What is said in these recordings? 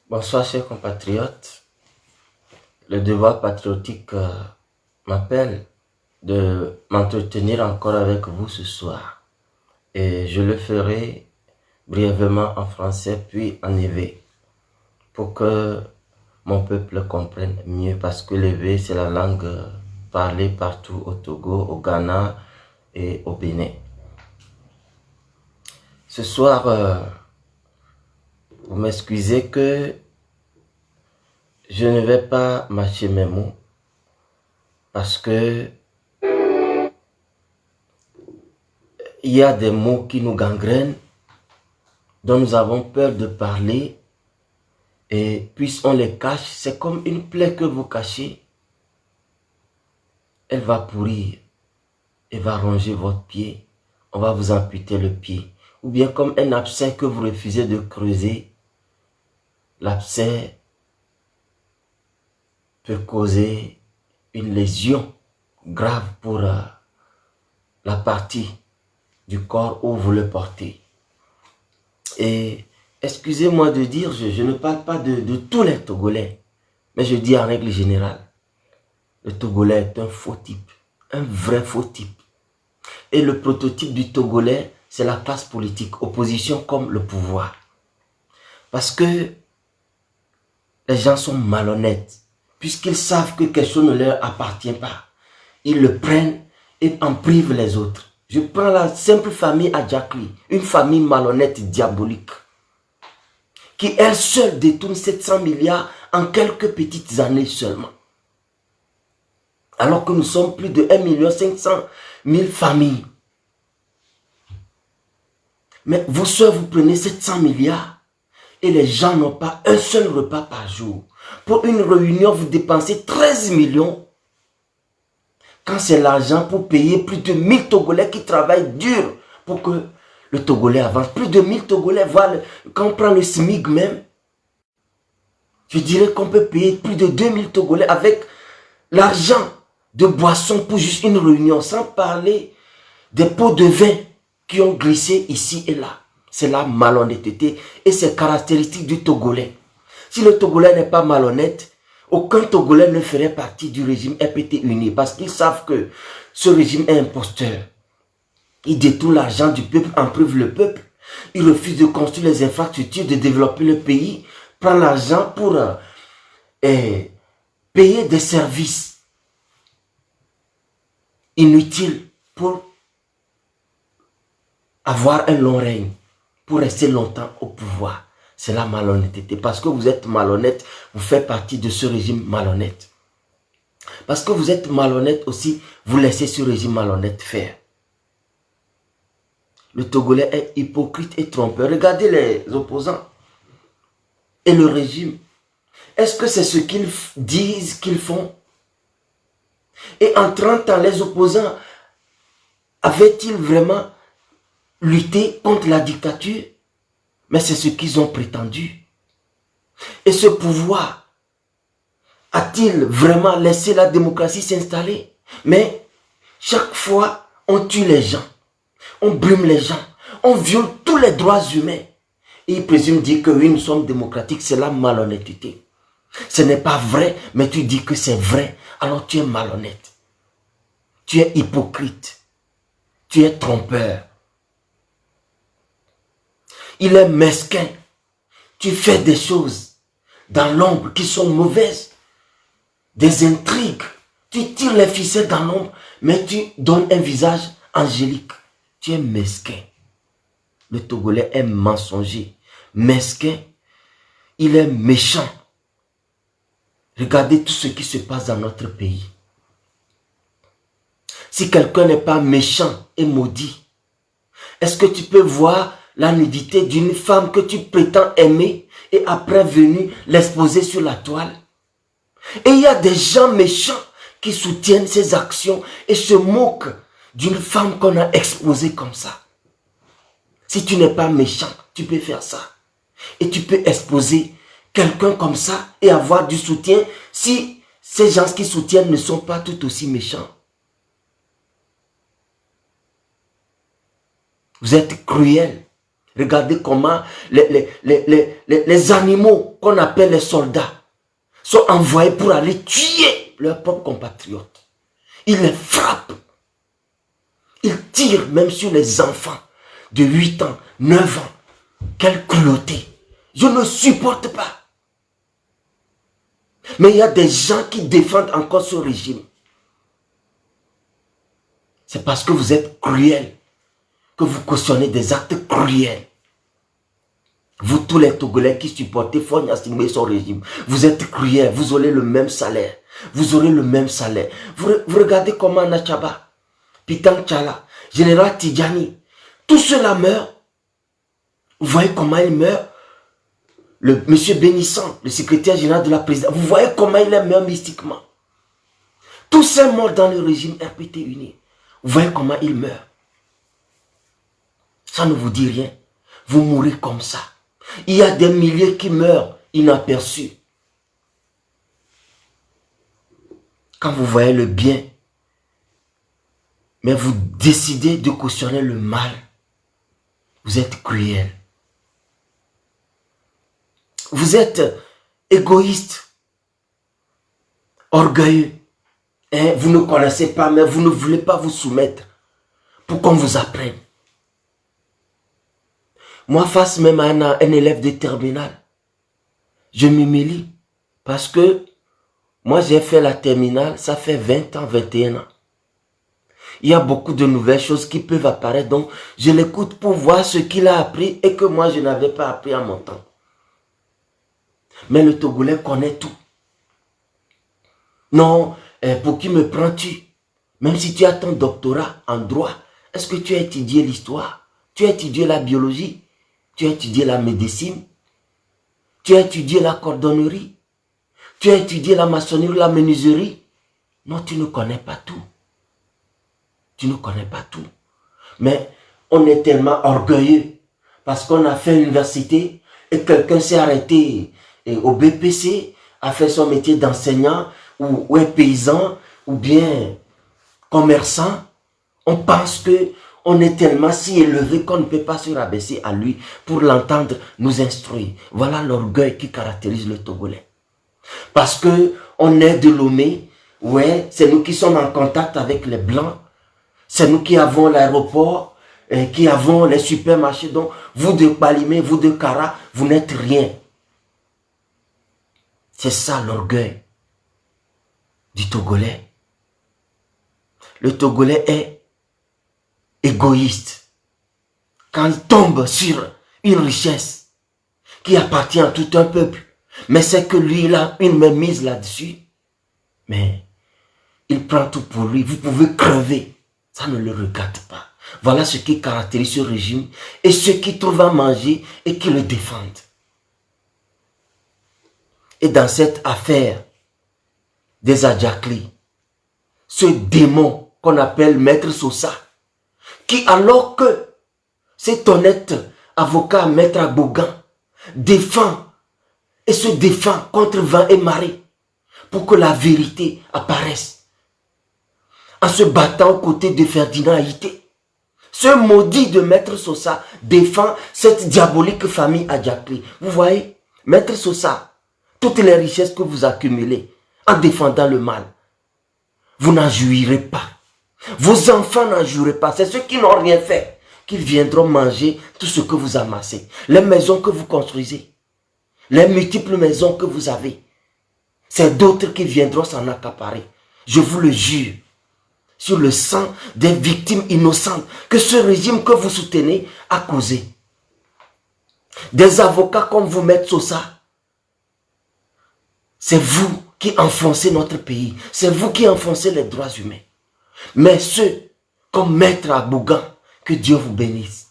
Bonsoir chers compatriotes, le devoir patriotique m'appelle de m'entretenir encore avec vous ce soir et je le ferai brièvement en français puis en évé pour que mon peuple comprenne mieux parce que l'évé c'est la langue parlée partout au Togo, au Ghana et au Bénin. Ce soir, vous m'excusez que je ne vais pas mâcher mes mots parce que il y a des mots qui nous gangrènent, dont nous avons peur de parler et puisqu'on les cache, c'est comme une plaie que vous cachez, elle va pourrir et va ronger votre pied, on va vous amputer le pied. Ou bien comme un abcès que vous refusez de creuser, l'abcès peut causer une lésion grave pour la partie du corps où vous le portez. Et excusez-moi de dire, je ne parle pas de tous les Togolais, mais je dis en règle générale, le Togolais est un faux type, un vrai faux type. Et le prototype du Togolais, c'est la classe politique, opposition comme le pouvoir. Parce que les gens sont malhonnêtes. Puisqu'ils savent que quelque chose ne leur appartient pas, ils le prennent et en privent les autres. Je prends la simple famille Adjakli, une famille malhonnête diabolique, qui elle seule détourne 700 milliards en quelques petites années seulement. Alors que nous sommes plus de 1 500 000 familles. Mais vous seuls, vous prenez 700 milliards et les gens n'ont pas un seul repas par jour. Pour une réunion, vous dépensez 13 millions. Quand c'est l'argent pour payer plus de 1000 Togolais qui travaillent dur pour que le Togolais avance. Plus de 1000 Togolais, voilà, quand on prend le SMIC même, je dirais qu'on peut payer plus de 2000 Togolais avec l'argent de boissons pour juste une réunion, sans parler des pots de vin qui ont glissé ici et là. C'est la malhonnêteté et c'est caractéristique du Togolais. Si le Togolais n'est pas malhonnête, aucun Togolais ne ferait partie du régime RPT uni parce qu'ils savent que ce régime est imposteur. Il détourne l'argent du peuple, prive le peuple. Il refuse de construire les infrastructures, de développer le pays, prend l'argent pour payer des services inutiles pour avoir un long règne, pour rester longtemps au pouvoir. C'est la malhonnêteté. Parce que vous êtes malhonnête, vous faites partie de ce régime malhonnête. Parce que vous êtes malhonnête aussi, vous laissez ce régime malhonnête faire. Le Togolais est hypocrite et trompeur. Regardez les opposants et le régime. Est-ce que c'est ce qu'ils disent qu'ils font? Et en 30 ans, les opposants avaient-ils vraiment lutté contre la dictature? Mais c'est ce qu'ils ont prétendu. Et ce pouvoir a-t-il vraiment laissé la démocratie s'installer? Mais chaque fois, on tue les gens, on brume les gens, on viole tous les droits humains. Et ils présument dire que oui, nous sommes démocratiques, c'est la malhonnêteté. Ce n'est pas vrai, mais tu dis que c'est vrai. Alors tu es malhonnête. Tu es hypocrite. Tu es trompeur. Il est mesquin. Tu fais des choses dans l'ombre qui sont mauvaises. Des intrigues. Tu tires les ficelles dans l'ombre, mais tu donnes un visage angélique. Tu es mesquin. Le Togolais est mensonger. Mesquin. Il est méchant. Regardez tout ce qui se passe dans notre pays. Si quelqu'un n'est pas méchant et maudit, est-ce que tu peux voir la nudité d'une femme que tu prétends aimer et après venir l'exposer sur la toile? Et il y a des gens méchants qui soutiennent ces actions et se moquent d'une femme qu'on a exposée comme ça. Si tu n'es pas méchant, tu peux faire ça. Et tu peux exposer quelqu'un comme ça et avoir du soutien si ces gens qui soutiennent ne sont pas tout aussi méchants. Vous êtes cruels. Regardez comment les animaux qu'on appelle les soldats sont envoyés pour aller tuer leurs propres compatriotes. Ils les frappent. Ils tirent même sur les enfants de 8 ans, 9 ans. Quelle cruauté. Je ne supporte pas. Mais il y a des gens qui défendent encore ce régime. C'est parce que vous êtes cruels que vous cautionnez des actes cruels. Vous tous les Togolais qui supportez Faure Gnassingbé son régime, vous êtes cruels, vous aurez le même salaire. Vous aurez le même salaire. Vous regardez comment Nachaba, Pitang Tchala, Général Tidjani, tous ceux-là meurent. Vous voyez comment ils meurent. Le monsieur Bénissant, le secrétaire général de la présidence, vous voyez comment il est mort mystiquement. Tous ces morts dans le régime RPT uni, vous voyez comment ils meurent. Ça ne vous dit rien. Vous mourrez comme ça. Il y a des milliers qui meurent inaperçus. Quand vous voyez le bien, mais vous décidez de cautionner le mal, vous êtes cruel. Vous êtes égoïste, orgueilleux. Hein? Vous ne connaissez pas, mais vous ne voulez pas vous soumettre pour qu'on vous apprenne. Moi, face même à un élève de terminale, je m'humilie parce que moi, j'ai fait la terminale, ça fait 20 ans, 21 ans. Il y a beaucoup de nouvelles choses qui peuvent apparaître, donc je l'écoute pour voir ce qu'il a appris et que moi, je n'avais pas appris à mon temps. Mais le Togolais connaît tout. Non, pour qui me prends-tu? Même si tu as ton doctorat en droit, est-ce que tu as étudié l'histoire? Tu as étudié la biologie? Tu as étudié la médecine? Tu as étudié la cordonnerie? Tu as étudié la maçonnerie, la menuiserie? Non, tu ne connais pas tout. Tu ne connais pas tout. Mais on est tellement orgueilleux parce qu'on a fait l'université et quelqu'un s'est arrêté au BPC, a fait son métier d'enseignant ou est paysan ou bien commerçant. On pense que on est tellement si élevé qu'on ne peut pas se rabaisser à lui pour l'entendre nous instruire. Voilà l'orgueil qui caractérise le Togolais. Parce que on est de Lomé, ouais, c'est nous qui sommes en contact avec les Blancs, c'est nous qui avons l'aéroport, qui avons les supermarchés. Donc, vous de Balimé, vous de Kara, vous n'êtes rien. C'est ça l'orgueil du Togolais. Le Togolais est égoïste. Quand il tombe sur une richesse qui appartient à tout un peuple, mais c'est que lui, il a une mainmise là-dessus, mais il prend tout pour lui. Vous pouvez crever. Ça ne le regarde pas. Voilà ce qui caractérise ce régime et ceux qui trouvent à manger et qui le défendent. Et dans cette affaire des Adjakli, ce démon qu'on appelle Maître Sosa, qui alors que cet honnête avocat Maître Agbogan défend et se défend contre vent et marée pour que la vérité apparaisse, en se battant aux côtés de Ferdinand Haïté, ce maudit de Maître Sosa défend cette diabolique famille Adjakli. Vous voyez, Maître Sosa, toutes les richesses que vous accumulez en défendant le mal, vous n'en jouirez pas. Vos enfants n'en jouirez pas. C'est ceux qui n'ont rien fait qui viendront manger tout ce que vous amassez. Les maisons que vous construisez, les multiples maisons que vous avez, c'est d'autres qui viendront s'en accaparer. Je vous le jure, sur le sang des victimes innocentes que ce régime que vous soutenez a causé. Des avocats comme vous, Maître Sosa, c'est vous qui enfoncez notre pays. C'est vous qui enfoncez les droits humains. Mais ceux comme Maître Abougan, que Dieu vous bénisse.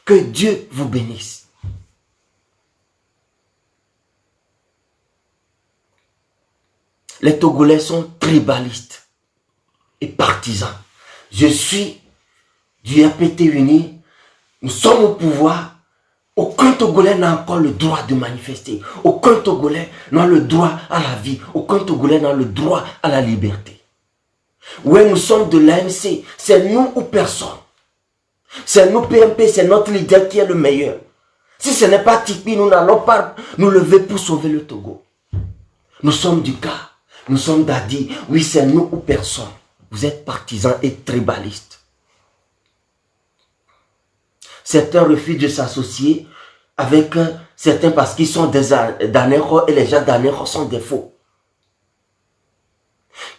Que Dieu vous bénisse. Les Togolais sont tribalistes et partisans. Je suis du APT uni. Nous sommes au pouvoir. Aucun Togolais n'a encore le droit de manifester. Aucun Togolais n'a le droit à la vie. Aucun Togolais n'a le droit à la liberté. Oui, nous sommes de l'ANC. C'est nous ou personne. C'est nous PMP, c'est notre leader qui est le meilleur. Si ce n'est pas Tipi, nous n'allons pas nous lever pour sauver le Togo. Nous sommes du cas. Nous sommes d'Adi. Oui, c'est nous ou personne. Vous êtes partisans et tribalistes. Certains refusent de s'associer avec certains parce qu'ils sont des Danero et les gens Danero sont des faux.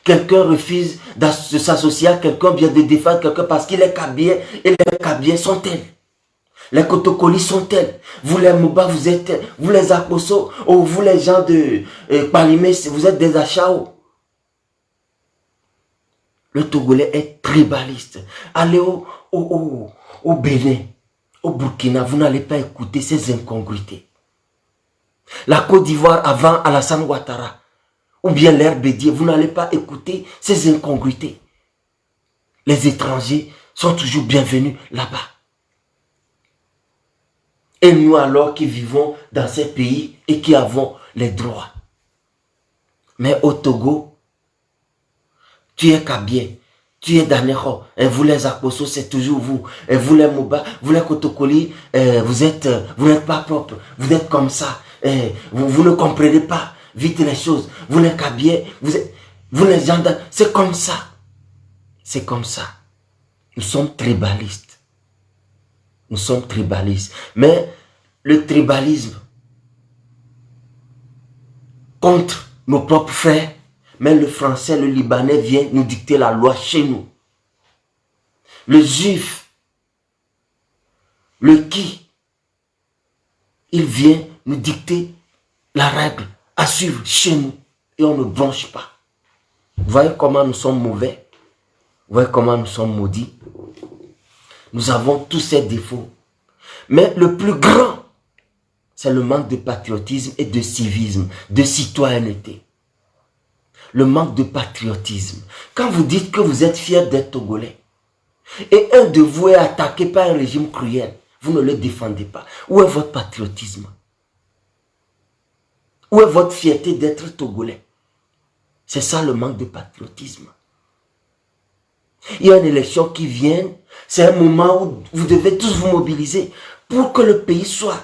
Quelqu'un refuse de s'associer à quelqu'un, bien de défendre quelqu'un parce qu'il est Kabien et les Kabiens sont tels. Les Kotokoli sont tels. Vous les Mouba, vous êtes tels. Vous les Akoso, ou vous les gens de Palimé, vous êtes des Achao. Le Togolais est tribaliste. Allez au Bénin, au Burkina, vous n'allez pas écouter ces incongruités. La Côte d'Ivoire avant Alassane Ouattara, ou bien l'ère Bédier, vous n'allez pas écouter ces incongruités. Les étrangers sont toujours bienvenus là-bas. Et nous alors qui vivons dans ces pays et qui avons les droits. Mais au Togo, tu es Kabien, tu es Danero, et vous les Akoso, c'est toujours vous. Et vous les Mouba, vous les Kotokoli, vous n'êtes pas propre, vous êtes comme ça. Vous ne comprenez pas vite les choses. Vous les Kabiens, vous les gens, c'est comme ça. C'est comme ça. Nous sommes tribalistes. Nous sommes tribalistes. Mais le tribalisme contre nos propres frères, mais le français, le libanais vient nous dicter la loi chez nous. Le juif, le qui, il vient nous dicter la règle à suivre chez nous et on ne bronche pas. Vous voyez comment nous sommes mauvais? Vous voyez comment nous sommes maudits? Nous avons tous ces défauts. Mais le plus grand, c'est le manque de patriotisme et de civisme, de citoyenneté. Le manque de patriotisme. Quand vous dites que vous êtes fier d'être Togolais, et un de vous est attaqué par un régime cruel, vous ne le défendez pas. Où est votre patriotisme? Où est votre fierté d'être Togolais? C'est ça le manque de patriotisme. Il y a une élection qui vient, c'est un moment où vous devez tous vous mobiliser pour que le pays soit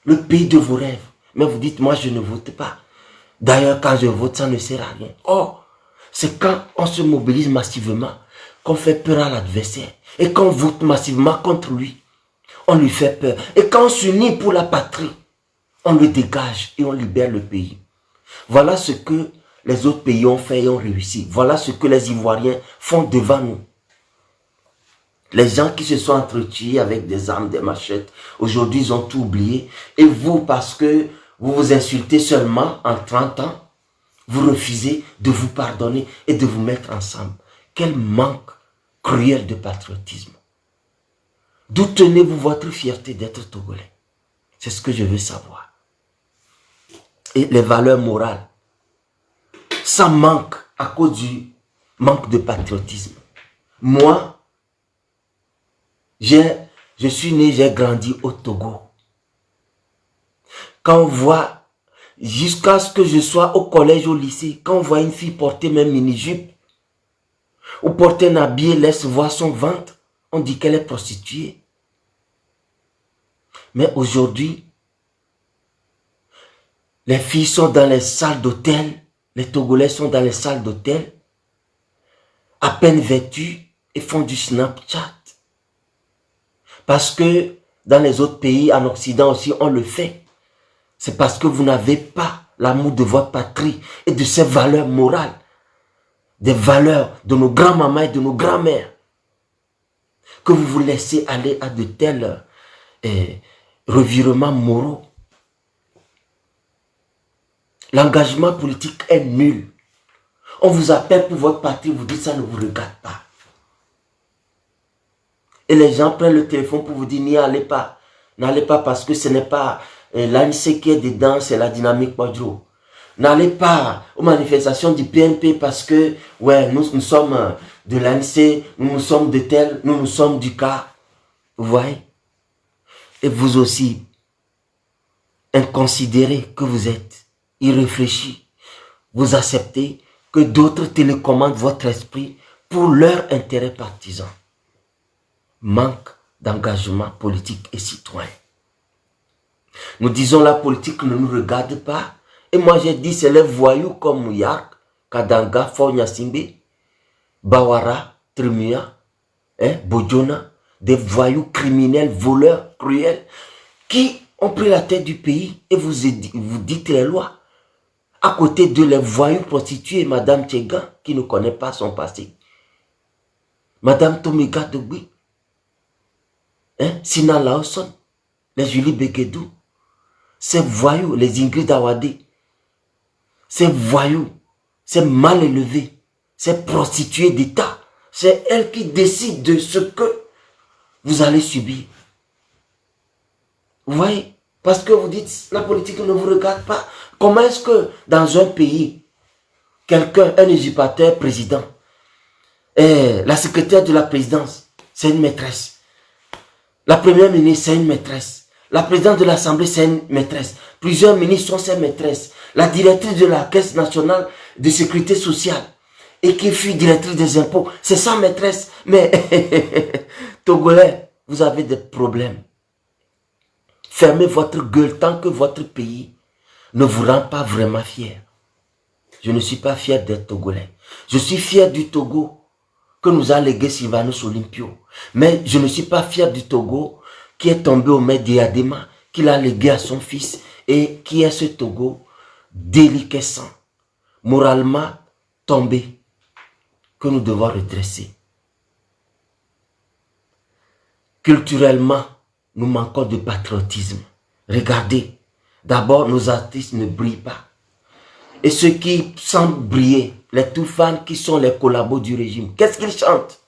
le pays de vos rêves. Mais vous dites, moi je ne vote pas. D'ailleurs, quand je vote, ça ne sert à rien. Or, c'est quand on se mobilise massivement qu'on fait peur à l'adversaire. Et qu'on vote massivement contre lui, on lui fait peur. Et quand on s'unit pour la patrie, on le dégage et on libère le pays. Voilà ce que les autres pays ont fait et ont réussi. Voilà ce que les Ivoiriens font devant nous. Les gens qui se sont entretués avec des armes, des machettes, aujourd'hui ils ont tout oublié. Et vous, parce que vous vous insultez seulement en 30 ans, vous refusez de vous pardonner et de vous mettre ensemble. Quel manque cruel de patriotisme. D'où tenez-vous votre fierté d'être Togolais? C'est ce que je veux savoir. Et les valeurs morales. Ça manque à cause du manque de patriotisme. Moi, je suis né, j'ai grandi au Togo. Quand on voit, jusqu'à ce que je sois au collège, au lycée, quand on voit une fille porter même mini-jupe, ou porter un habit, laisse voir son ventre, on dit qu'elle est prostituée. Mais aujourd'hui, Les filles sont dans les salles d'hôtel, les Togolais sont dans les salles d'hôtel, à peine vêtus et font du Snapchat. Parce que dans les autres pays, en Occident aussi, on le fait. C'est parce que vous n'avez pas l'amour de votre patrie et de ses valeurs morales, des valeurs de nos grands-mamans et de nos grands-mères, que vous vous laissez aller à de tels revirements moraux. L'engagement politique est nul. On vous appelle pour votre parti, vous dites ça ne vous regarde pas. Et les gens prennent le téléphone pour vous dire n'y allez pas. N'allez pas parce que ce n'est pas l'ANC qui est dedans, c'est la dynamique Padro. N'allez pas aux manifestations du PNP parce que ouais, nous sommes de l'ANC, nous sommes de tel, nous sommes du cas. Vous voyez? Et vous aussi, inconsidéré que vous êtes, irréfléchi, vous acceptez que d'autres télécommandent votre esprit pour leur intérêt partisan. Manque d'engagement politique et citoyen. Nous disons la politique ne nous regarde pas. Et moi j'ai dit c'est les voyous comme Yark, Kadanga, Fonyasimbe, Bawara, Trimia, Bojona, des voyous criminels, voleurs, cruels, qui ont pris la tête du pays et vous dites les lois. À côté de les voyous prostituées, Madame Tchegan, qui ne connaît pas son passé. Madame Tomiga Dogui, Sina Laoson, les Julie Begedou, ces voyous, les Ingrid Awade, ces voyous, ces mal élevés, ces prostituées d'État, c'est elles qui décident de ce que vous allez subir. Vous voyez? Parce que vous dites, la politique ne vous regarde pas. Comment est-ce que dans un pays, quelqu'un, un usurpateur président, la secrétaire de la présidence, c'est une maîtresse. La première ministre, c'est une maîtresse. La présidente de l'Assemblée, c'est une maîtresse. Plusieurs ministres sont ses maîtresses. La directrice de la Caisse nationale de sécurité sociale et qui fut directrice des impôts, c'est sa maîtresse. Mais Togolais, vous avez des problèmes. Fermez votre gueule tant que votre pays ne vous rend pas vraiment fier. Je ne suis pas fier d'être Togolais. Je suis fier du Togo que nous a légué Sylvanus Olympio. Mais je ne suis pas fier du Togo qui est tombé au maître Diadema, qu'il a légué à son fils et qui est ce Togo déliquescent, moralement tombé, que nous devons redresser. Culturellement, nous manquons de patriotisme. Regardez, d'abord nos artistes ne brillent pas. Et ceux qui semblent briller, les tout fans qui sont les collabos du régime, qu'est-ce qu'ils chantent?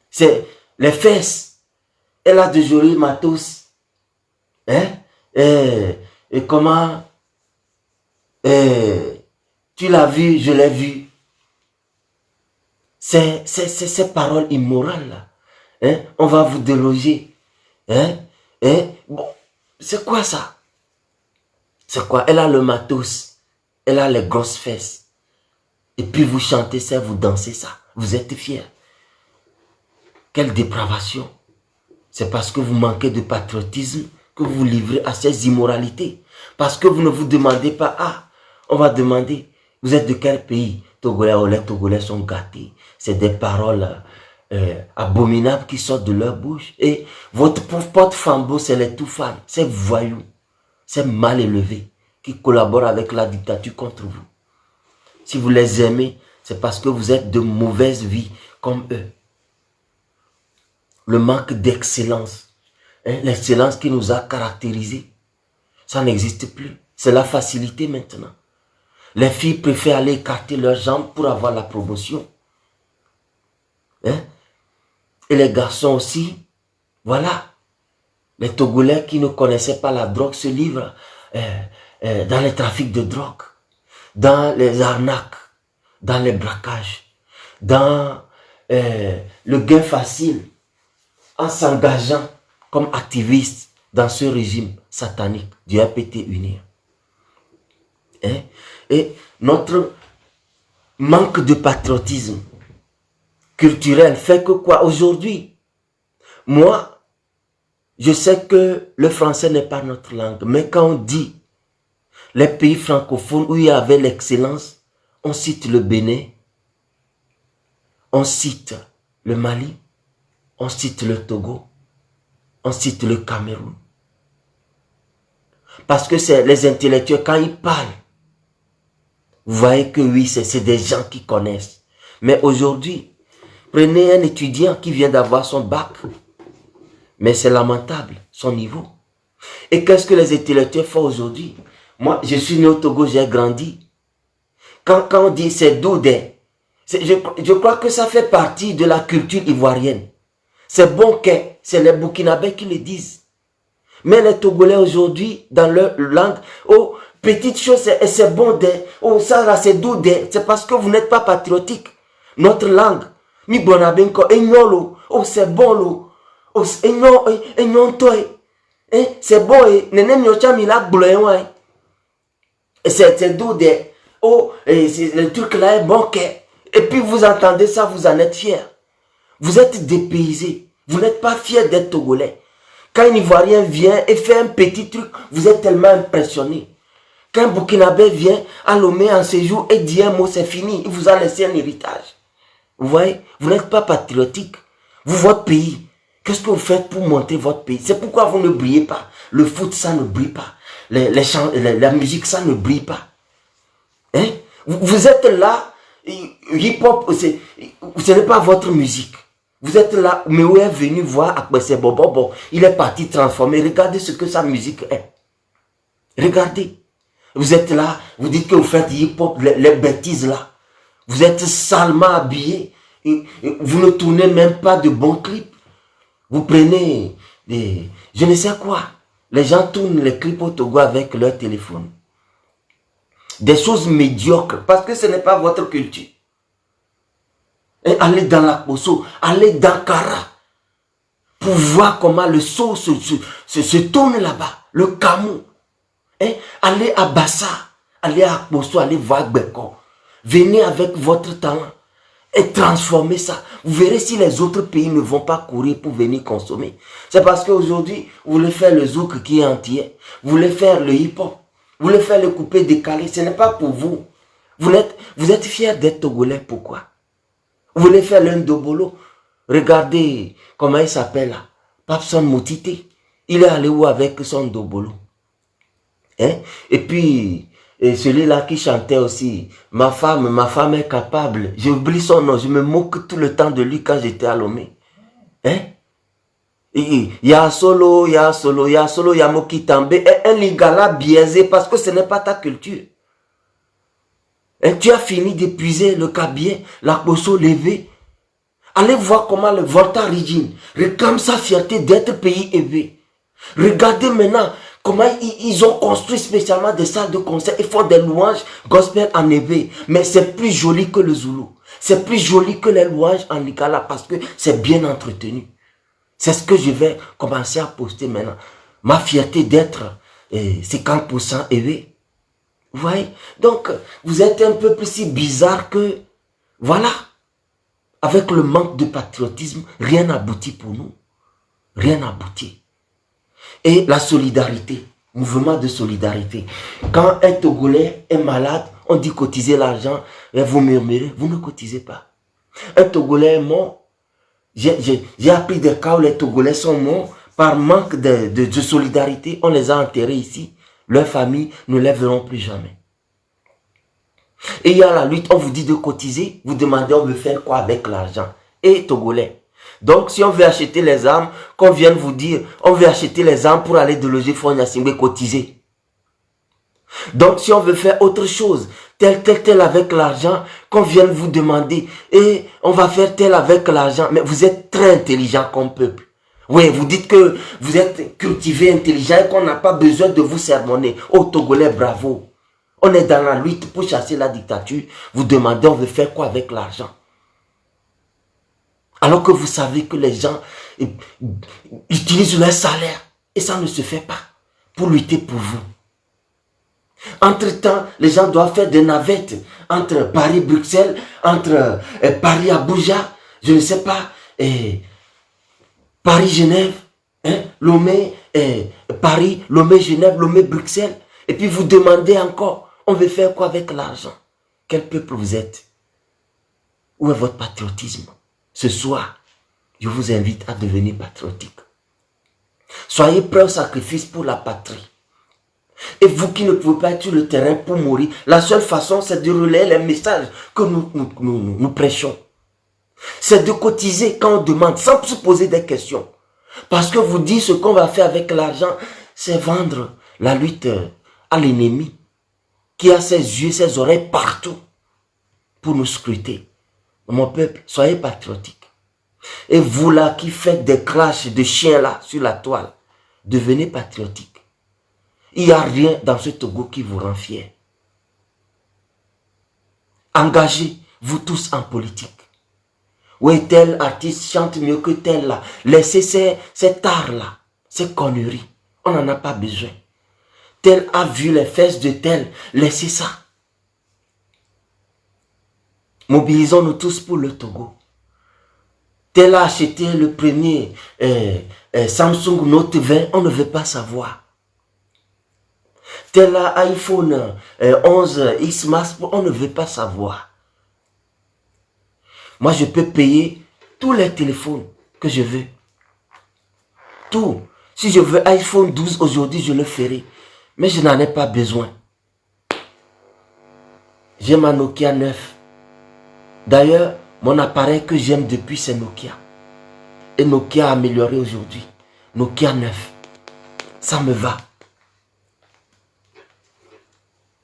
C'est les fesses. Elle a de jolis matos. Et comment tu l'as vu, je l'ai vu. C'est ces paroles immorales là. On va vous déloger. Bon, c'est quoi ça? C'est quoi? Elle a le matos. Elle a les grosses fesses. Et puis vous chantez ça, vous dansez ça. Vous êtes fiers. Quelle dépravation. C'est parce que vous manquez de patriotisme que vous vous livrez à ces immoralités. Parce que vous ne vous demandez pas, on va demander, vous êtes de quel pays? Togolais, les Togolais sont gâtés. C'est des paroles abominables qui sortent de leur bouche. Et votre porte-flambeau, c'est les tout fans, c'est voyous, c'est mal élevés qui collaborent avec la dictature contre vous. Si vous les aimez, c'est parce que vous êtes de mauvaise vie comme eux. Le manque d'excellence, l'excellence qui nous a caractérisés, ça n'existe plus. C'est la facilité maintenant. Les filles préfèrent aller écarter leurs jambes pour avoir la promotion. Et les garçons aussi, voilà. Les Togolais qui ne connaissaient pas la drogue se livrent dans les trafics de drogue, dans les arnaques, dans les braquages, dans le gain facile, en s'engageant comme activistes dans ce régime satanique du RPT Unir. Et notre manque de patriotisme culturel fait que quoi? Aujourd'hui, moi, je sais que le français n'est pas notre langue, mais quand on dit Les pays francophones où il y avait l'excellence, on cite le Bénin, on cite le Mali, on cite le Togo, on cite le Cameroun. Parce que c'est les intellectuels, quand ils parlent, vous voyez que oui, c'est des gens qui connaissent. Mais aujourd'hui, prenez un étudiant qui vient d'avoir son bac. Mais c'est lamentable, son niveau. Et qu'est-ce que les intellectuels font aujourd'hui? Moi, je suis né au Togo, j'ai grandi. Quand on dit c'est Doudé, je crois que ça fait partie de la culture ivoirienne. C'est bon que c'est les Burkinabés qui le disent. Mais les Togolais aujourd'hui, dans leur langue, oh, petite chose, c'est bon, oh, ça là, c'est Doudé. C'est parce que vous n'êtes pas patriotique. Notre langue, mi bonabenko, enyolo, oh, c'est bon, lo. Oh, enyon toi. C'est bon, nenem yocha mi la gloé, c'est Doudé. Oh, le truc là est bon. Et puis vous entendez ça, vous en êtes fiers. Vous êtes dépaysés. Vous n'êtes pas fiers d'être Togolais. Quand un Ivoirien vient et fait un petit truc, vous êtes tellement impressionné. Quand un Burkinabé vient à Lomé en séjour et dit un mot, c'est fini. Il vous a laissé un héritage. Vous voyez, vous n'êtes pas patriotique. Vous, votre pays, qu'est-ce que vous faites pour monter votre pays? C'est pourquoi vous ne brillez pas. Le foot, ça ne brille pas. La musique, ça ne brille pas. Hein? Vous êtes là, hip-hop, ce n'est pas votre musique. Vous êtes là, mais où est venu voir Akbese Bobo? Il est parti transformer. Regardez ce que sa musique est. Regardez. Vous êtes là, vous dites que vous faites hip-hop, les bêtises là. Vous êtes salement habillés. Vous ne tournez même pas de bons clips. Vous prenez des... je ne sais quoi. Les gens tournent les clips au Togo avec leur téléphone. Des choses médiocres, parce que ce n'est pas votre culture. Et allez dans la Poso, allez dans Kara, pour voir comment le saut se tourne là-bas, le Kamou. Allez à Bassa, allez à Poso, allez voir Beko. Venez avec votre talent et transformez ça. Vous verrez si les autres pays ne vont pas courir pour venir consommer. C'est parce qu'aujourd'hui, vous voulez faire le zouk qui est entier, vous voulez faire le hip-hop, vous voulez faire le coupé décalé, ce n'est pas pour vous. Vous êtes fiers d'être Togolais, pourquoi? Vous voulez faire l'Indobolo. Regardez comment il s'appelle là. Papson Moutité. Il est allé où avec son Dobolo? Et puis, celui-là qui chantait aussi. Ma femme est capable. J'oublie son nom. Je me moque tout le temps de lui quand j'étais à Lomé. Ya solo, ya mokitambe. Un lingala biaisé parce que ce n'est pas ta culture. Et tu as fini d'épuiser le cabier, la poso levée. Allez voir comment le Volta Regine réclame sa fierté d'être pays élevé. Regardez maintenant comment ils ont construit spécialement des salles de concert et font des louanges gospel en éveil. Mais c'est plus joli que le Zoulou. C'est plus joli que les louanges en Lingala parce que c'est bien entretenu. C'est ce que je vais commencer à poster maintenant. Ma fierté d'être 50% élevé. Vous voyez? Donc, vous êtes un peu plus si bizarre que... Voilà. Avec le manque de patriotisme, rien n'aboutit pour nous. Rien n'aboutit. Et la solidarité, mouvement de solidarité. Quand un Togolais est malade, on dit cotiser l'argent, et vous murmurez, vous ne cotisez pas. Un Togolais est mort. J'ai appris des cas où les Togolais sont morts par manque de solidarité. On les a enterrés ici. Leurs familles ne les verront plus jamais. Et il y a la lutte, on vous dit de cotiser, vous demandez on veut faire quoi avec l'argent. Et Togolais. Donc si on veut acheter les armes, qu'on vienne vous dire, on veut acheter les armes pour aller déloger Fonyasimbe, cotiser. Donc si on veut faire autre chose, tel avec l'argent, qu'on vienne vous demander, et on va faire tel avec l'argent. Mais vous êtes très intelligent comme peuple. Oui, vous dites que vous êtes cultivé, intelligent et qu'on n'a pas besoin de vous sermonner. Oh Togolais, bravo. On est dans la lutte pour chasser la dictature. Vous demandez, on veut faire quoi avec l'argent? Alors que vous savez que les gens utilisent leur salaire. Et ça ne se fait pas pour lutter pour vous. Entre-temps, les gens doivent faire des navettes entre Paris-Bruxelles, entre Paris-Abuja, je ne sais pas, Paris-Genève, Lomé, Paris, Lomé-Genève, Lomé-Bruxelles. Et puis vous demandez encore, on veut faire quoi avec l'argent? Quel peuple vous êtes? Où est votre patriotisme? Ce soir, je vous invite à devenir patriotique. Soyez prêts au sacrifice pour la patrie. Et vous qui ne pouvez pas être sur le terrain pour mourir, la seule façon, c'est de relayer les messages que nous prêchons. C'est de cotiser quand on demande, sans se poser des questions. Parce que vous dites ce qu'on va faire avec l'argent, c'est vendre la lutte à l'ennemi, qui a ses yeux, ses oreilles partout, pour nous scruter. Mon peuple, soyez patriotiques. Et vous là, qui faites des crashs de chiens là, sur la toile, devenez patriotiques. Il n'y a rien dans ce Togo qui vous rend fier. Engagez, vous tous, en politique. Oui, tel artiste chante mieux que tel là. Laissez cet art là, ces conneries. On n'en a pas besoin. Tel a vu les fesses de tel. Laissez ça. Mobilisons-nous tous pour le Togo. Tel a acheté le premier Samsung Note 20. On ne veut pas savoir. Tel a iPhone 11 X Max. On ne veut pas savoir. Moi, je peux payer tous les téléphones que je veux. Tout. Si je veux iPhone 12 aujourd'hui, je le ferai. Mais je n'en ai pas besoin. J'ai ma Nokia 9. D'ailleurs, mon appareil que j'aime depuis, c'est Nokia. Et Nokia a amélioré aujourd'hui. Nokia 9. Ça me va.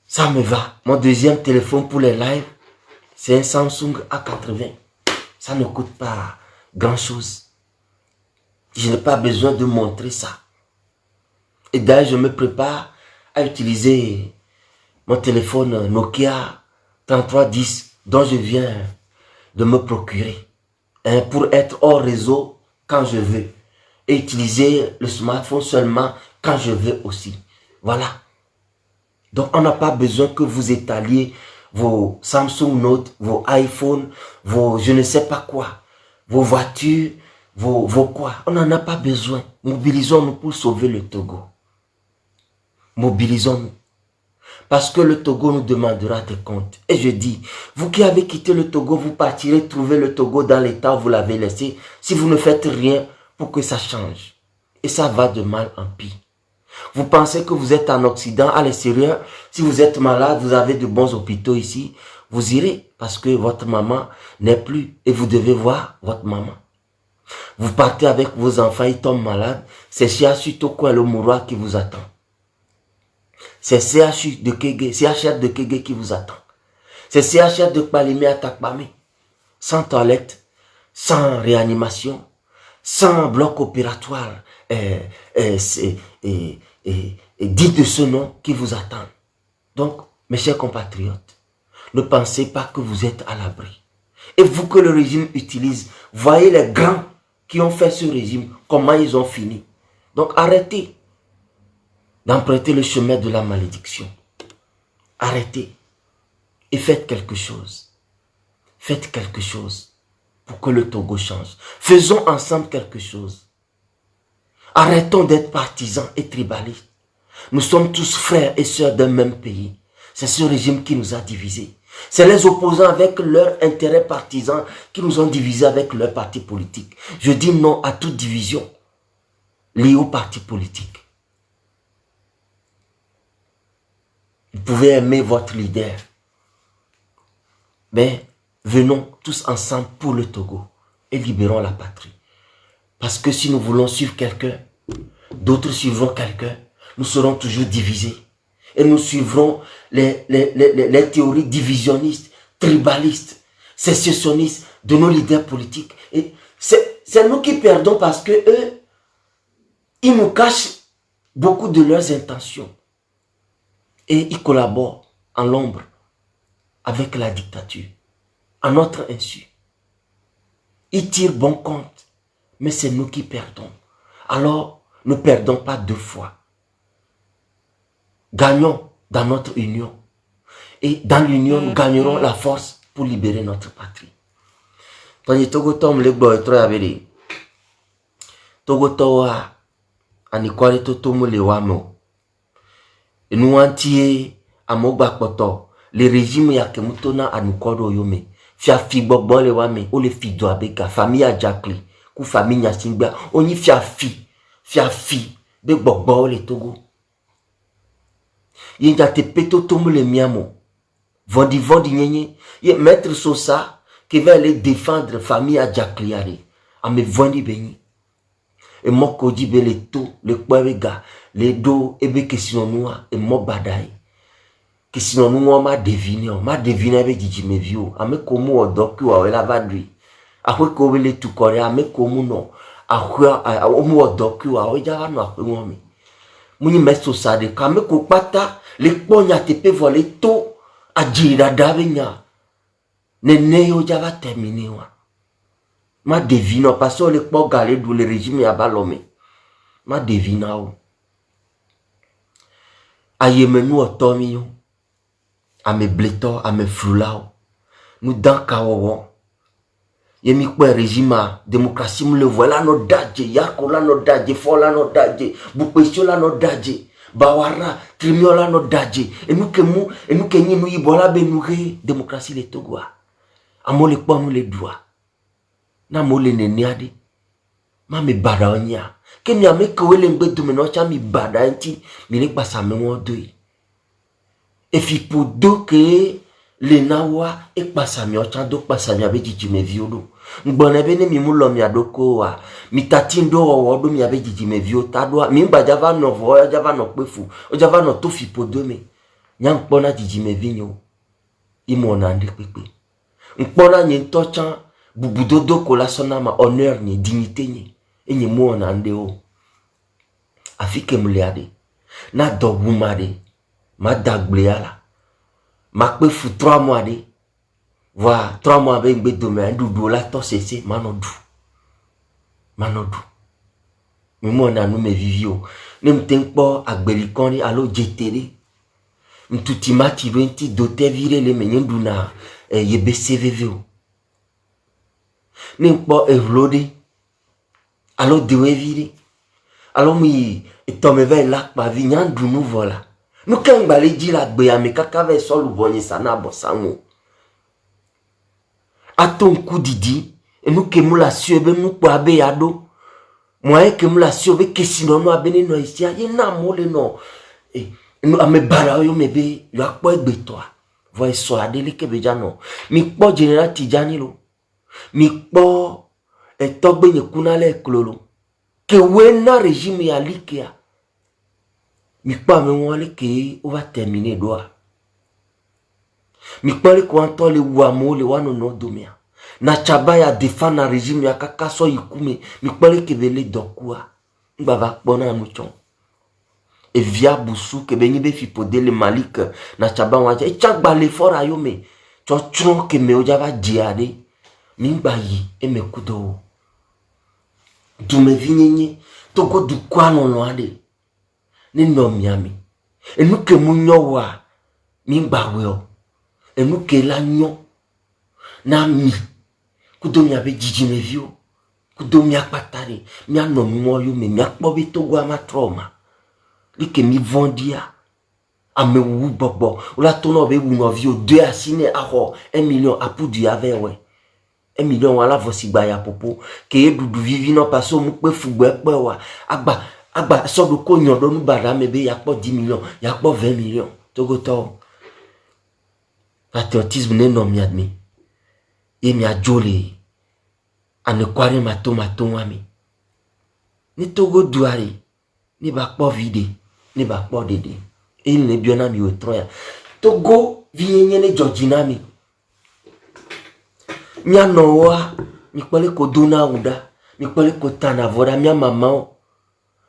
Ça me va. Mon deuxième téléphone pour les lives, c'est un Samsung A80. Ça ne coûte pas grand-chose. Je n'ai pas besoin de montrer ça. Et d'ailleurs, je me prépare à utiliser mon téléphone Nokia 3310 dont je viens de me procurer pour être hors réseau quand je veux et utiliser le smartphone seulement quand je veux aussi. Voilà. Donc, on n'a pas besoin que vous étaliez vos Samsung Note, vos iPhones, vos je ne sais pas quoi, vos voitures, vos quoi. On n'en a pas besoin. Mobilisons-nous pour sauver le Togo. Mobilisons-nous. Parce que le Togo nous demandera des comptes. Et je dis, vous qui avez quitté le Togo, vous partirez trouver le Togo dans l'état où vous l'avez laissé si vous ne faites rien pour que ça change. Et ça va de mal en pire. Vous pensez que vous êtes en Occident, à l'extérieur, si vous êtes malade, vous avez de bons hôpitaux ici, vous irez parce que votre maman n'est plus et vous devez voir votre maman. Vous partez avec vos enfants, ils tombent malades, c'est CHU Toko le Mouroua qui vous attend. C'est CHU de Kégué, CHR de Kégué qui vous attend. C'est CHR de Kpalimé à Takpamé, sans toilette, sans réanimation, sans bloc opératoire, dites de ce nom qui vous attend. Donc, mes chers compatriotes, ne pensez pas que vous êtes à l'abri. Et vous que le régime utilise, voyez les grands qui ont fait ce régime, comment ils ont fini. Donc, arrêtez d'emprunter le chemin de la malédiction. Arrêtez et faites quelque chose. Faites quelque chose pour que le Togo change. Faisons ensemble quelque chose. Arrêtons d'être partisans et tribalistes. Nous sommes tous frères et sœurs d'un même pays. C'est ce régime qui nous a divisés. C'est les opposants avec leurs intérêts partisans qui nous ont divisés avec leurs partis politiques. Je dis non à toute division liée aux partis politiques. Vous pouvez aimer votre leader. Mais venons tous ensemble pour le Togo et libérons la patrie. Parce que si nous voulons suivre quelqu'un, d'autres suivront quelqu'un, nous serons toujours divisés. Et nous suivrons les théories divisionnistes, tribalistes, sécessionnistes de nos leaders politiques. Et c'est nous qui perdons parce que eux, ils nous cachent beaucoup de leurs intentions. Et ils collaborent en l'ombre avec la dictature, à notre insu. Ils tirent bon compte, mais c'est nous qui perdons. Alors, ne perdons pas deux fois. Gagnons dans notre union. Et dans l'union, nous gagnerons la force pour libérer notre patrie. Tony Togo Tom le boy trop abeli. Togo Towa anikwale to tomo le wamo. Et nous entiers, à Mogba Poto, le régime ya kemutona à nous kodo yome. Fia fi bobo le wame, o le fi do abeka, famille a jakli, ku famille ya singba, oni fia fi, be bobo le Togo. Yenja te peto tomu le miamo. Vondi nyenye, ye maître Sosa, qui va aller défendre famille à jakliare, a me vondi beni. Et moi kodi be le to, le kwewega, le do, ebe kesino noa, et mo badai. Que sinon nous m'a deviné avec Didi Mevio, a me comme au docu à la vadui, a quoi qu'on les tout coré, a me comme non, a quoi au mot docu à Ojava no a moi. Muni mesto sa de kame ko pata, les pogna te pe voler to, a gira davenya. Ne yo java terminé wa. Ma devino, parce que les pogna galé d'où le régime a balomé. Ma devina o. A yemenu o tomio. A me bleto, a me flulao. Nous dans kawawo. Yemi kwa régime démocratie me le voilà no dadje, yako la no dadje, fola no dadje, bupesio la no dadje, bawara, trimio la no dadje. Et nous que nous yibola be nous démocratie le Togoa. Amo le kwa nous les doigts. Na mo le neniade. Ma me bada onya. Ke mi ame ko le mbe du meno cha mi bada nti mi le pasa me mo do. Et fi pour do que le nawa e pasa mi ocha do pasa mi abe jiji me violo. Mbona bene mi mulo mi adoko wa. Mi tatindo wo do mi abe jiji me vio tadwa. Mi mba java no vo, java no pefu. O java no to fi pour do me. Nyang pona jiji me vinyo. Imo na ande pepe. Mpona nye tochan bubudodo kola sona ma honneur ni dignité ni. E nye mo na ande o. Afike muliade. Na dogumade. Ma dagbliala. Ma pe fu 3 mois de. Voilà, 3 mois avec un domaine, doudou la to c'est manodou. Mais moi on a nous mes vivio. Ne m'teng pas à belikoni allo jetere. M'tuti mati venti doté viré les menyen duna yebe CVV. Ne m'pas evlode. Allo dewe viré. Allo mi tombe vers là pa vignan dounou voilà. Nous quand balé dit la gbe me kaka ve sol bonye sana bosango. A ton coup didi, et nous que nous la suivons, nous pour abe yado. Moi que nous la suivons, que sinon nous abene no ici, y na mole no. Et nous ame bara yo mebe, yo akpo egbe toi. Voyez so adele ke beja no. Mi po general Tidjani lo. Mi po togbe nye kunale klolo. Que wena régime ya likea. Mi po ame wale ke on va terminer doa. Mi pale kwa nto le wamo le wano no domia. Na chaba ya defend na régime ya kaka so yikume. Mi pale ke vele dokua. Mbava bona mouchon. E via busu ke benye be fipode le Malik na chaba wanja. E chakba le fora yo me. Chon ke me ojava diade. Mimba yi e me kudo. Du me vinyenye. Togo du kwa no ade. Ni no miami. E nuke munyo wa. Mimba weo. Et nous que l'agnon na mi kudomi abe jiji me vio kudomi akpatare mi ano moyo me mi akpobe Togo ama trauma li ke mi vendia ame wu bobo ola tono be wu no vio 2 asine aho 1 million apudu ave we 1 million wala vosigba ya popo ke dudu vivi no paso mu pe fugbe pe wa agba so do ko nyodo nu bara me be yakpo 10 million yakpo 20 million Togo to. Patriotisme n'est non miadmi. Et mi a jolé. A ne kware mato wami. Ni Togo douari. Ni bakpo vide. Ni bakpo dede. Et il ne biona mi otroya. Togo vienye ne Georginami. Mia noa. Mi kwale ko dona uda. Mi kwale ko tanavoda. Mia maman.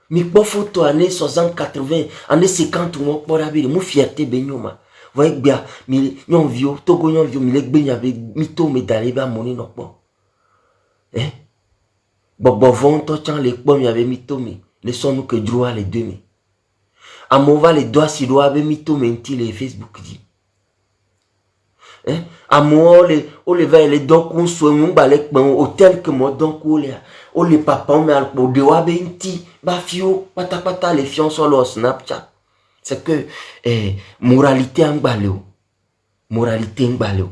Mi po photo année 60, 80. Année 50 ou mon porabiri. Mou fierté benyoma. Voyez bien, mi nyon vio, Togo nyon vio, mi lek ben y'avait mito me d'aller ba moni non bon. Bobo von to chan les pom y'avait mito me, les son nous que droit les deux me. Amova les doigts si doigts avait mito me nti les Facebook dit. Amo le va les donc on soit mon balek bon hôtel que moi donc o le papa me al po de wa be nti ba fio pata les fions sur le Snapchat. C'est que moralité en baleo. Moralité en baleo.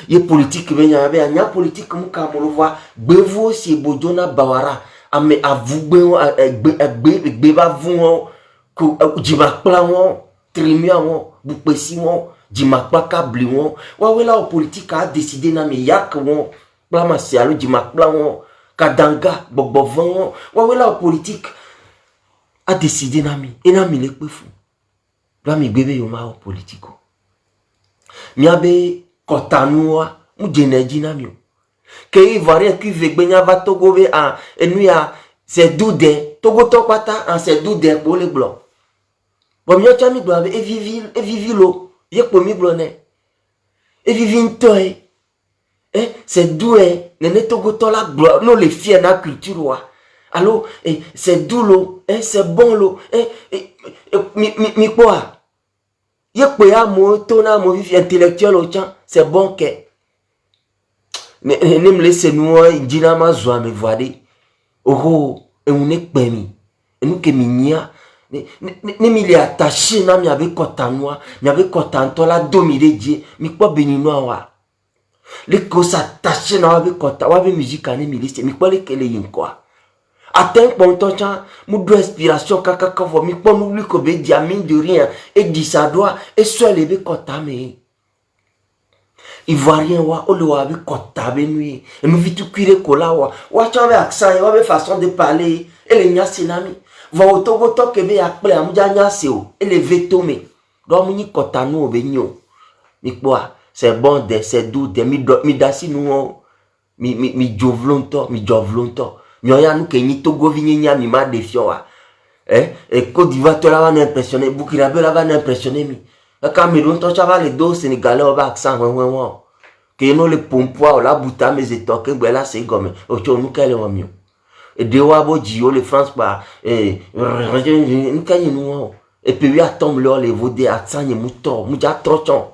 Ye politique ben y a politique mu ka mo voit bevo si bojona bawara ame avugbe gbe ba vun ko jimakpla won trimia won bupesi won jimakpla kabli won wa we la politique a décidé na me yak won bla masialo jimakpla won kadanga bobo won wa we la politique a décidé na mi e na mi le pe fu bla mi gbebe yo ma politico mi abe kotanua mujeneji na mio ke ivoirien qui veut benya va togo be en enuya c'est doude togo to pata en c'est doude pour les blancs bon mio chami glo e vivi lo ye po mi blo ne e vivi ntoe c'est doué nene togo to la glo no les fier na culture wa alors c'est doulo c'est bon lo mi quoi ye poya mo tona mo vivi intellectuel au champ c'est bon que ne me laisse nous dina ma zoa me voade oh et on est pemi et nous que minia ne mi li attaché na mi avec kotanwa mi avec kotanto la dominer die mi quoi beninois wa les causes attachées na avec kotanwa avec musique ane mi laisse mi quoi les kele yin quoi atteint bon temps mu do inspiration kaka vo mi quoi nous lui ko be dia mine de rien et dit ça doit et soit lever kotame Ivoirien wa ole wa be kotabe nui et nous vit tout cuire kola wa cha be accent wa be façon de parler et les nya sinami va otogo to ke be akple amuja nya se o et les vetome do mu ni kotanu obe nyo mi quoi c'est bon de c'est doux de mi dasi nous mi jovlonto mi oya nu ke ni togo vi nya mi ma defio wa et Côte d'Ivoire to la va impressionner Burkina Faso la va impressionner mi Cameroun to chava les deux sénégalais au accent que nous les pompois la bouta mes étoques là c'est comme au nous qu'elle est mieux et de wabo dio les France pas et puis à tombe là les vodés à sanye mouton mouja trochon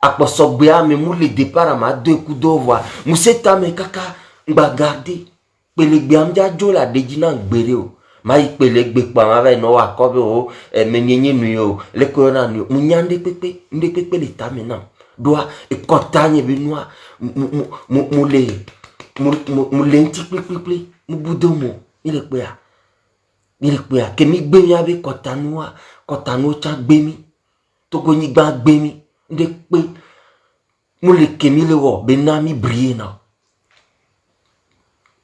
à quoi sobia mais mou le départ à ma deux coups d'ovoir mousseta me kaka mba garder pele biamja jo la dejina gbere ma ipele gbe pa ma ve no wa ko be o menyenye nu yo le ko na nu munyande pepe nde pepe le ta maintenant doa e kotanye be noa mu lenti pepe mu budomo ile pe ya ke mi gbe mi abe kotanu cha gbe mi to go ni gba gbe mi nde pe mu le ke mi le wo be na mi briller na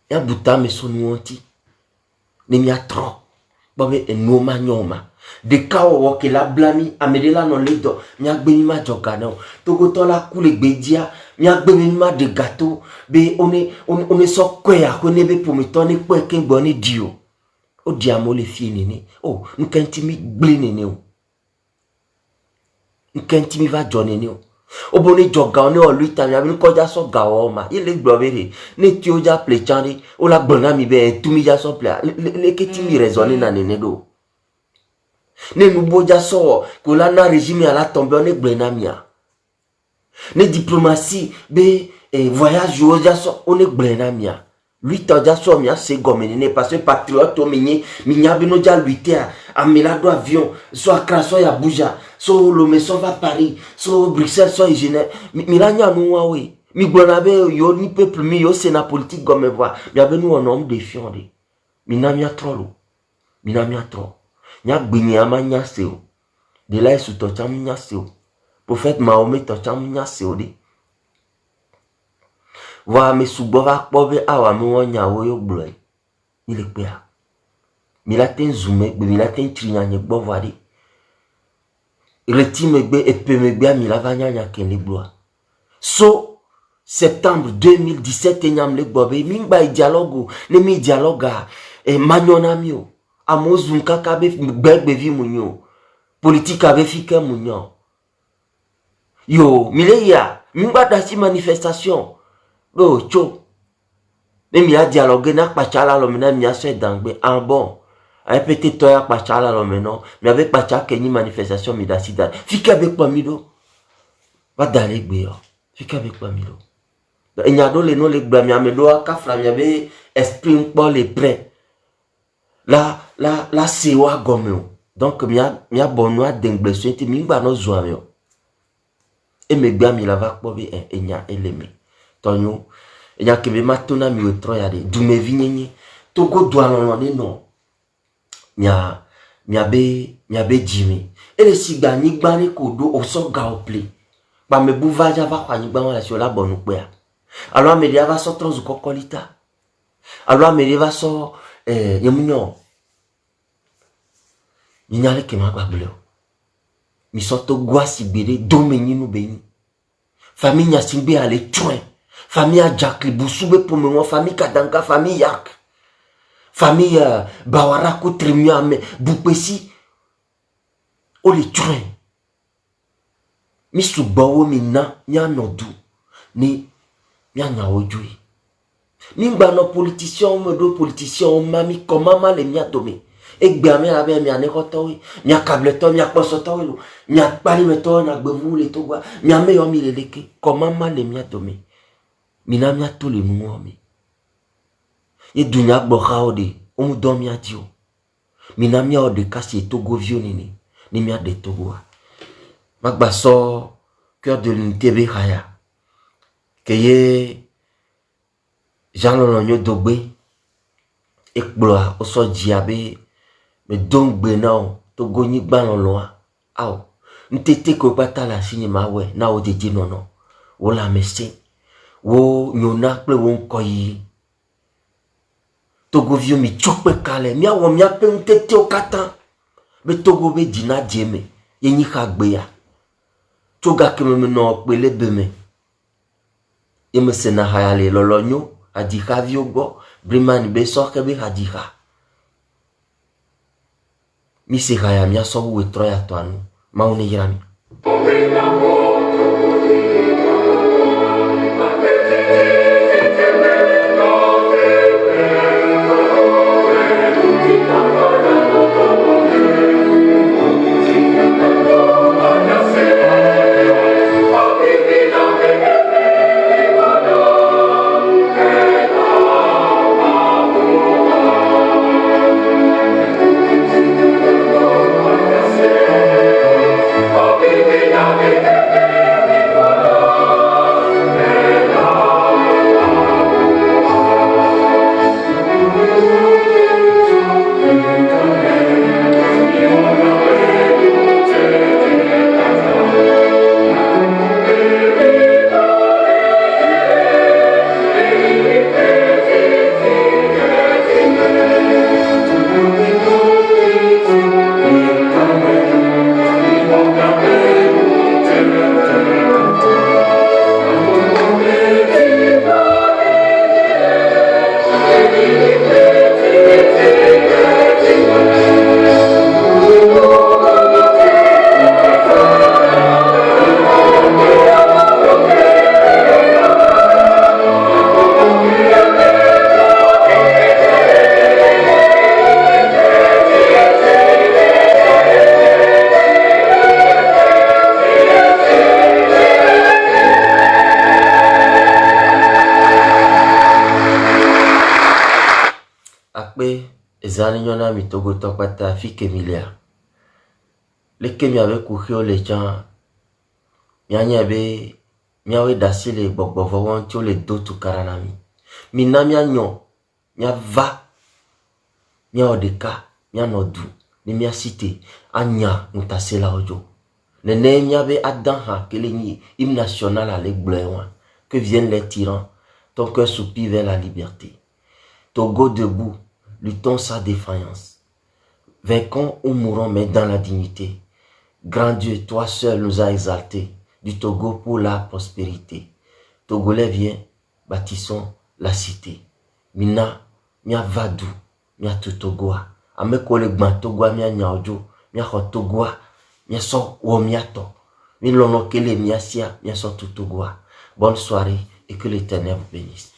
ya buta me sonu anti ne mi atro bobe enu ma nyoma de kawo ke la blami amedela no ledo mi agbe mi ma joga na togo to la kule gbedia mi agbe mi ma de gâteau be one so kwe a ko ne be pour me toni pe ke gbo ni dio o di amo le fi nini oh nkenti mi gble nini o nkenti mi va jonene o oboni joga oni o lui ta mi abi ko ja so gawo ma ile gbobere ni ti o ja ple chani o la gbona mi be tu mi ja so ple le ke ti mi raisonner na nene do ne nu bo ja so ko la na régime ala tomber on gbena mia ne diplomatie be voyage o ja so on gbena mia lui ta ja so mia se gomene ne parce que patriote o mi nya bi no ja lutter a melado avion so Accra so ya Abuja so Lomé so va Paris so Bruxelles so Genève mi la nya nu wa we mi gbona be yo ni peuple mi yo c'est na politique comme voir mi abe nu on homme défiant de mi na mi atro nya gbini ama nya seo de la su to cham nya seo prophète Mahomet to cham nya seo de wa me subo va pobe awa mi won nya wo yo glo ile pe a mi la ten zoomé be mi la ten trinya nye gbo voade reti megbe epe megbe mi la va nya ken le gloire so septembre 2017 nyam le gbobe mi gba dialogue ne mi dialogue manyona mi o amozun kaka be gbegbe vi munyo politique ave fike munyo yo mi le ya mi gba da si manifestation lo cho ne mi a dialogue na pachala lo mi na mi a se dangbe en bon a peut-être toi pachala lo mi no mi avec pacha ke ni manifestation mi da si da fike avec pa mi do va dale gbe yo fike avec pa mi do e nya do le no le gba mi amedo aka fra mi be esprit pour les prêts la sewa gomeo Donc, mia bonnois d'engleçon, et mingba no zoamio. Et me gba mi lava kpobe enya eleme. Tonyo, enya kebe matona mi otroyade. Du me vinyenye. Togo douanonone non. Mia be jimi. Et le sigba nigba ne kodo oso gaople. Ba me bouvaja va kwa nigba wala sur la bonne kwea. Alors me dia va so trozu kokolita. Alors me dia va so yemunyo. Ninyale kema bableo. Mi soto gwa sibere domeni nou beni. Famille nya simbe ale chouin. Famille a Jack Boussoube pour moi. Famille Kadanka, famille Yak. Famille Bawarako Trimia me Boupesi. O le chouin. Mi subawo mi na nya nodu. Ni nya nya ojui. Mi no politicien me do politicien mami comment mal mia domé. Et bien, mi abe mi ane kotowi, mi akableto, mi akposotowi, mi akpali meto na gbevu le togwa, mi ame yo mi leleke, comment mal mi atome, mi na mi atole nuo mi. E dunya gboka ode, omu do mi adio, mi na mi ode kasi togo vio nini, ni mi ade togwa. Magba so, cœur de l'unité be haya, keye, Jean-Lonyo dogbe, ekbloa, oso diabe, mais donc benao to goni gbanon loa aw ntete ko pata la sini mawe na o deje nono wo la mese wo nyona ple wo nkoyi togo vio mi chokpe kale mi awo mi ape ntete o kata be togo be dina jeme yenyi ka gbe ya toga keme no pele beme yeme sena hayale lolonyo adika vio gbo brimani be soke be hadika mi se gaya mi aso we troya toanu maune yirami Zani nyona mi togo tokpata fi kemilia. Le kemi ave kuhio le jan. Mianya be miawe dasi le bokbovo wantio le dotu karanami. Mina mia nyon. Mia va. Mia odeka. Mia nodu. Ni mia cité. Anya mutase la ojo. Nene mia be adanha ke le ni hymne national à l'Egbleuin. Que viennent les tyrans. Ton cœur soupire vers la liberté. Togo debout. Luttons sa défaillance. Vainquons ou mourons, mais dans la dignité. Grand Dieu, toi seul nous as exaltés. Du Togo pour la prospérité. Togolais, viens, bâtissons la cité. Mina, mia vadou, mia tutogoa. Ame kole gban togoa mia nyaojo, mia hotogoa, mia so wo mia to. Mi lono kele mia sia, mia so tutogoa. Bonne soirée et que l'Éternel vous bénisse.